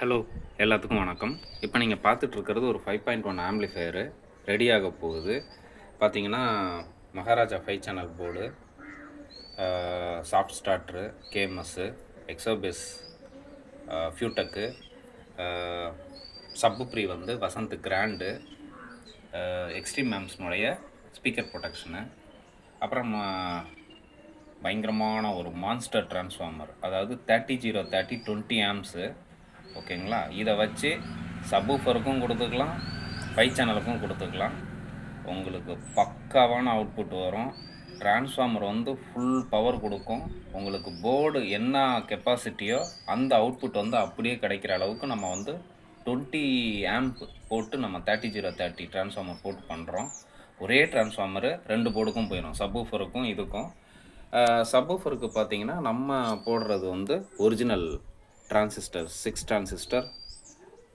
Hello, எல்லாத்துக்கும் வணக்கம். இப்போ நீங்கள் பார்த்துட்ருக்கிறது ஒரு 5.1 ஆம்பிளிஃபையரு ரெடி ஆக போகுது. பார்த்தீங்கன்னா, Maharaja 5 channel board, soft starter, KMS, எக்ஸோபேஸ், ஃபியூடெக்கு, சப்புப்ரி வந்து வசந்த் கிராண்டு, எக்ஸ்ட்ரீம் ஆம்ப்ஸ்னுடைய ஸ்பீக்கர் ப்ரொடெக்ஷனு, அப்புறம் பயங்கரமான ஒரு மான்ஸ்டர் டிரான்ஸ்ஃபார்மர், அதாவது 3030 20 ஆம்ப்ஸு. ஓகேங்களா, இதை வச்சு சப்வூஃபருக்கும் கொடுத்துக்கலாம், 5 சேனலுக்கும் கொடுத்துக்கலாம். உங்களுக்கு பக்காவான அவுட்புட் வரும். டிரான்ஸ்ஃபார்மர் வந்து ஃபுல் பவர் கொடுக்கும். உங்களுக்கு போர்டு என்ன கெப்பாசிட்டியோ அந்த அவுட்புட் வந்து அப்படியே கிடைக்கிற அளவுக்கு நம்ம வந்து 20 ஆம்ப் போட்டு நம்ம 3030 டிரான்ஸ்ஃபார்மர் போட்டு பண்ணுறோம். ஒரே டிரான்ஸ்ஃபார்மரு 2 போர்டுக்கும் போயிடும், சப்வூஃபருக்கும் இதுக்கும். சப்வூஃபருக்கு பார்த்தீங்கன்னா நம்ம போடுறது வந்து ஒரிஜினல் டிரான்சிஸ்டர் 6 டிரான்சிஸ்டர்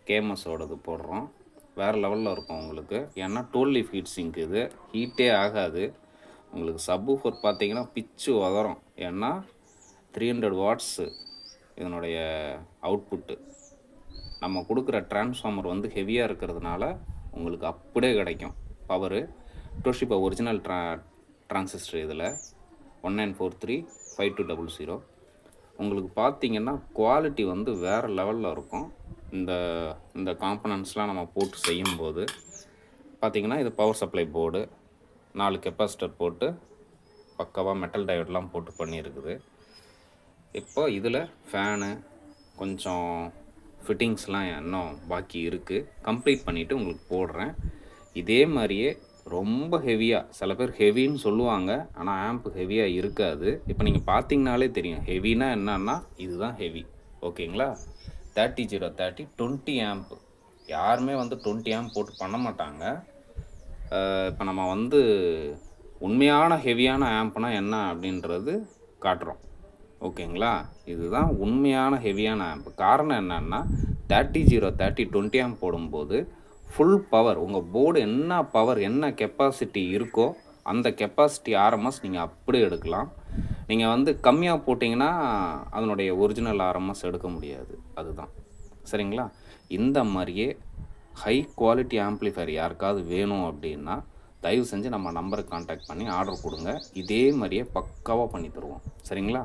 கேஎம்எஸோடது போடுறோம். வேறு லெவலில் இருக்கும் உங்களுக்கு. ஏன்னா 12 லீஃப் ஹீட் சிங்க், இது ஹீட்டே ஆகாது உங்களுக்கு. சப்வூஃபர் பார்த்தீங்கன்னா பிச்சு உதறும். ஏன்னா 300 வாட்ஸு இதனுடைய அவுட்புட்டு. நம்ம கொடுக்குற டிரான்ஸ்ஃபார்மர் வந்து ஹெவியாக இருக்கிறதுனால உங்களுக்கு அப்படியே கிடைக்கும் பவரு. டோஷிபா ஒரிஜினல் டிரான்சிஸ்டர் இதில் 19435200. உங்களுக்கு பார்த்தீங்கன்னா குவாலிட்டி வந்து வேறு லெவலில் இருக்கும். இந்த காம்பனன்ட்ஸ்லாம் நம்ம போட்டு செய்யும்போது பார்த்திங்கன்னா, இது பவர் சப்ளை போர்டு, 4 கெப்பாசிட்டர் போட்டு பக்காவாக மெட்டல் டயோட்லாம் போட்டு பண்ணியிருக்குது. இப்போ இதில் ஃபேனு கொஞ்சம் ஃபிட்டிங்ஸ்லாம் இன்னும் பாக்கி இருக்குது. கம்ப்ளீட் பண்ணிவிட்டு உங்களுக்கு போடுறேன். இதே மாதிரியே ரொம்ப ஹெவியாக, சில பேர் ஹெவின்னு சொல்லுவாங்க, ஆனால் ஆம்ப் ஹெவியாக இருக்காது. இப்போ நீங்கள் பார்த்தீங்கனாலே தெரியும் ஹெவினா என்னன்னா இதுதான் ஹெவி. ஓகேங்களா, 3030 20 ஆம்ப். யாருமே வந்து 20 ஆம்ப் போட்டு பண்ண மாட்டாங்க. இப்போ நம்ம வந்து உண்மையான ஹெவியான ஆம்ப்னா என்ன அப்படின்றது காட்டுறோம். ஓகேங்களா, இதுதான் உண்மையான ஹெவியான ஆம்ப். காரணம் என்னன்னா 3030 20 ஆம்ப் போடும்போது ஃபுல் பவர், உங்கள் போர்டு என்ன பவர் என்ன கெப்பாசிட்டி இருக்கோ அந்த கெப்பாசிட்டி ஆர்எம்எஸ் நீங்கள் அப்படியே எடுக்கலாம். நீங்கள் வந்து கம்மியாக போட்டிங்கன்னா அதனுடைய ஒரிஜினல் ஆர்எம்எஸ் எடுக்க முடியாது. அதுதான் சரிங்களா. இந்த மாதிரியே ஹை குவாலிட்டி ஆம்ப்ளிஃபையர் யாருக்காவது வேணும் அப்படின்னா தயவு செஞ்சு நம்ம நம்பருக்கு கான்டாக்ட் பண்ணி ஆர்டர் கொடுங்க. இதே மாதிரியே பக்காவாக பண்ணி தருவோம். சரிங்களா.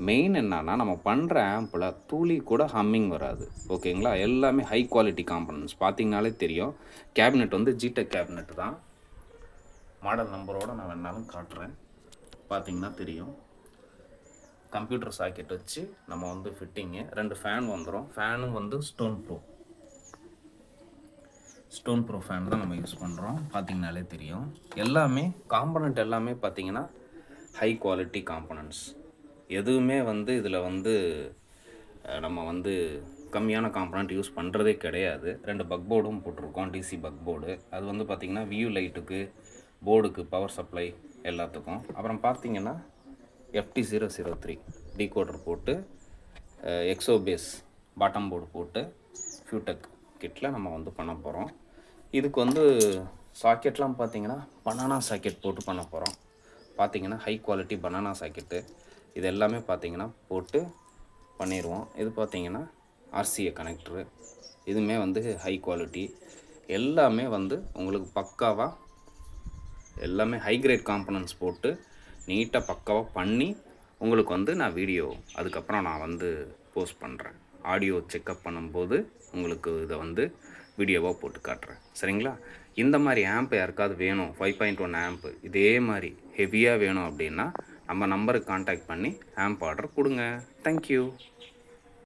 மெயின் என்னன்னா, நம்ம பண்ணுற ஆம்பில் துளி கூட ஹம்மிங் வராது. ஓகேங்களா, எல்லாமே ஹை குவாலிட்டி காம்பனன்ட்ஸ். பார்த்தீங்கனாலே தெரியும். கேபினெட் வந்து ஜிடெக் கேபினெட் தான். மாடல் நம்பரோடு நான் வேணாலும் காட்டுறேன், பார்த்தீங்கன்னா தெரியும். கம்ப்யூட்டர் சாக்கெட் வச்சு நம்ம வந்து ஃபிட்டிங்கு 2 ஃபேன் வந்துடும். ஃபேனும் வந்து ஸ்டோன் ப்ரூ ஃபேன் தான் நம்ம யூஸ் பண்ணுறோம். பார்த்தீங்கனாலே தெரியும். எல்லாமே காம்பனண்ட் எல்லாமே பார்த்தீங்கன்னா ஹை குவாலிட்டி காம்பனன்ட்ஸ். எதுவுமே வந்து இதில் வந்து நம்ம வந்து கம்மியான காம்பனண்ட் யூஸ் பண்ணுறதே கிடையாது. 2 பக் போர்டும் போட்டிருக்கோம், டிசி பக் போர்டு. அது வந்து பார்த்திங்கன்னா வியூ லைட்டுக்கு, போர்டுக்கு, பவர் சப்ளை எல்லாத்துக்கும். அப்புறம் பார்த்திங்கன்னா FT003 டீகோடர் போட்டு, எக்ஸோபேஸ் பாட்டம் போர்டு போட்டு ஃபியூடெக் கிட்டில் நம்ம வந்து பண்ண போகிறோம். இதுக்கு வந்து சாக்கெட்லாம் பார்த்திங்கன்னா பனானா சாக்கெட் போட்டு பண்ண போகிறோம். பார்த்திங்கன்னா ஹை குவாலிட்டி பனானா சாக்கெட்டு. இது எல்லாமே பார்த்திங்கன்னா போட்டு பண்ணிடுவோம். இது பார்த்திங்கன்னா RCA கனெக்டரு. இதுவுமே வந்து ஹை குவாலிட்டி. எல்லாமே வந்து உங்களுக்கு பக்காவாக எல்லாமே ஹை கிரேட் காம்பனன்ட்ஸ் போட்டு நீட்டாக பக்காவாக பண்ணி உங்களுக்கு வந்து நான் வீடியோ அதுக்கப்புறம் நான் வந்து போஸ்ட் பண்ணுறேன். ஆடியோ செக்கப் பண்ணும்போது உங்களுக்கு இதை வந்து வீடியோவாக போட்டு காட்டுறேன். சரிங்களா. இந்த மாதிரி ஆம்ப் யாருக்காவது வேணும், 5.1 ஆம்ப் இதே மாதிரி ஹெவியாக வேணும் அப்படின்னா நம்ம நம்பருக்கு கான்டாக்ட் பண்ணி ஆம்ப் ஆர்டர் கொடுங்க. தேங்க்யூ.